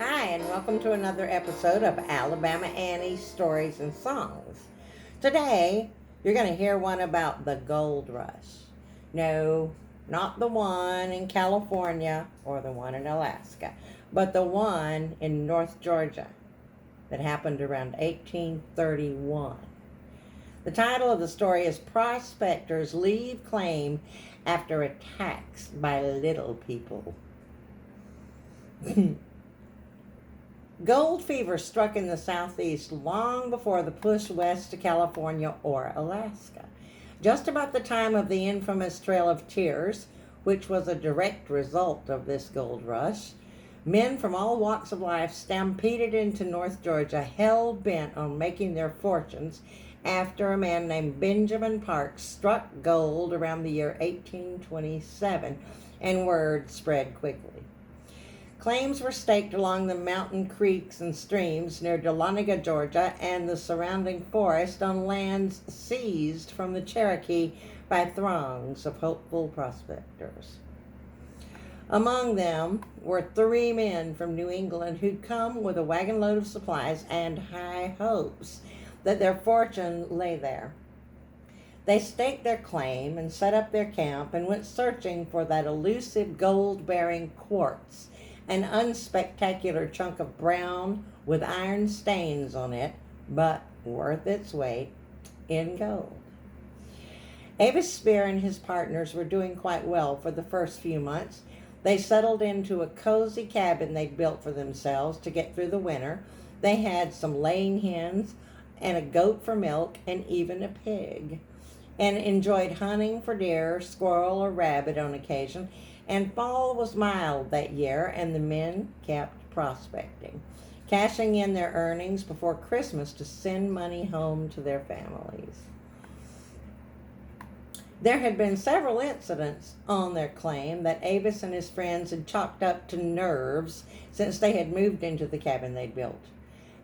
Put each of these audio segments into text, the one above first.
Hi, and welcome to another episode of Alabama Annie's Stories and Songs. Today, you're going to hear one about the gold rush. No, not the one in California or the one in Alaska, but the one in North Georgia that happened around 1831. The title of the story is Prospectors Leave Claim After Attacks by Little People. Gold fever struck in the southeast long before the push west to California or Alaska. Just about the time of the infamous Trail of Tears, which was a direct result of this gold rush, men from all walks of life stampeded into North Georgia, hell-bent on making their fortunes after a man named Benjamin Parks struck gold around the year 1827, and word spread quickly. Claims were staked along the mountain creeks and streams near Dahlonega, Georgia, and the surrounding forest on lands seized from the Cherokee by throngs of hopeful prospectors. Among them were 3 men from New England who'd come with a wagon load of supplies and high hopes that their fortune lay there. They staked their claim and set up their camp and went searching for that elusive gold-bearing quartz, an unspectacular chunk of brown with iron stains on it, but worth its weight in gold. Avis Spear and his partners were doing quite well for the first few months. They settled into a cozy cabin they'd built for themselves to get through the winter. They had some laying hens and a goat for milk and even a pig, and enjoyed hunting for deer, squirrel, or rabbit on occasion. And fall was mild that year, and the men kept prospecting, cashing in their earnings before Christmas to send money home to their families. There had been several incidents on their claim that Avis and his friends had chalked up to nerves since they had moved into the cabin they'd built.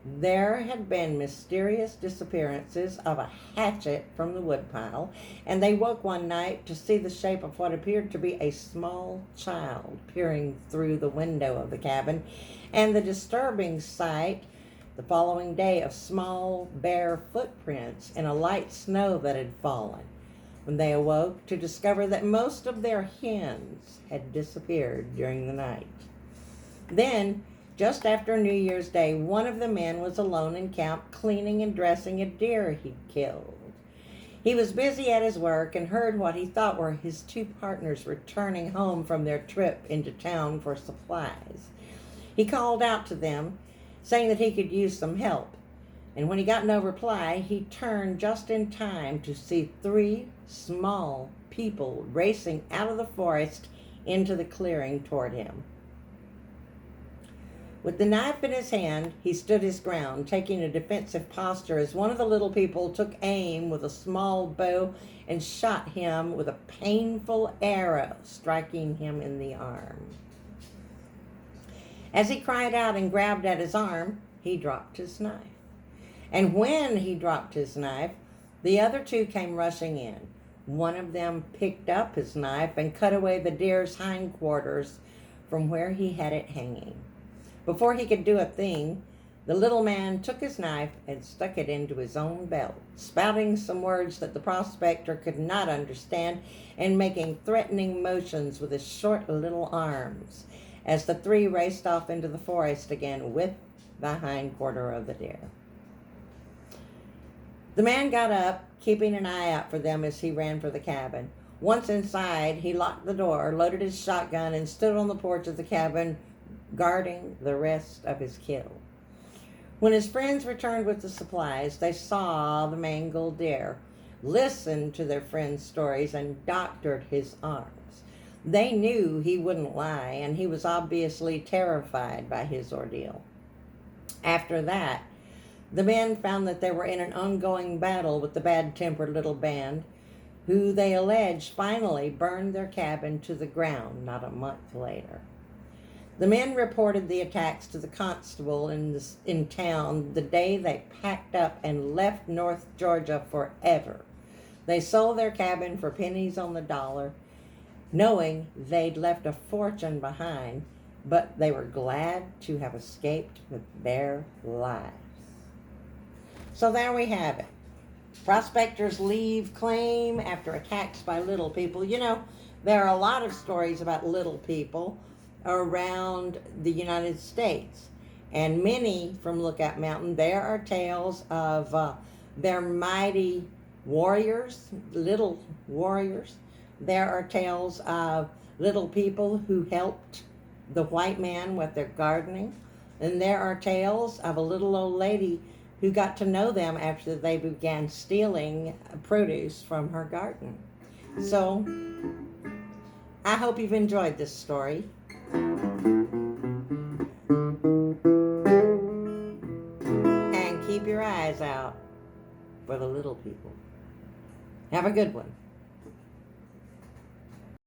There had been mysterious disappearances of a hatchet from the woodpile, and they woke one night to see the shape of what appeared to be a small child peering through the window of the cabin, and the disturbing sight the following day of small bare footprints in a light snow that had fallen, when they awoke to discover that most of their hens had disappeared during the night. Then, just after New Year's Day, one of the men was alone in camp cleaning and dressing a deer he'd killed. He was busy at his work and heard what he thought were his 2 partners returning home from their trip into town for supplies. He called out to them, saying that he could use some help, and when he got no reply, he turned just in time to see 3 small people racing out of the forest into the clearing toward him. With the knife in his hand, he stood his ground, taking a defensive posture as one of the little people took aim with a small bow and shot him with a painful arrow, striking him in the arm. As he cried out and grabbed at his arm, he dropped his knife. And when he dropped his knife, the other 2 came rushing in. One of them picked up his knife and cut away the deer's hindquarters from where he had it hanging. Before he could do a thing, the little man took his knife and stuck it into his own belt, spouting some words that the prospector could not understand and making threatening motions with his short little arms as the 3 raced off into the forest again with the hindquarter of the deer. The man got up, keeping an eye out for them as he ran for the cabin. Once inside, he locked the door, loaded his shotgun, and stood on the porch of the cabin, guarding the rest of his kill. When his friends returned with the supplies, they saw the mangled deer, listened to their friends' stories, and doctored his arms. They knew he wouldn't lie, and he was obviously terrified by his ordeal. After that, the men found that they were in an ongoing battle with the bad-tempered little band, who they alleged finally burned their cabin to the ground not a month later. The men reported the attacks to the constable in town the day they packed up and left North Georgia forever. They sold their cabin for pennies on the dollar, knowing they'd left a fortune behind, but they were glad to have escaped with their lives. So there we have it. Prospectors leave claim after attacks by little people. You know, there are a lot of stories about little people around the United States. And many from Lookout Mountain, there are tales of their mighty warriors, little warriors. There are tales of little people who helped the white man with their gardening. And there are tales of a little old lady who got to know them after they began stealing produce from her garden. So, I hope you've enjoyed this story. And keep your eyes out for the little people. Have a good one.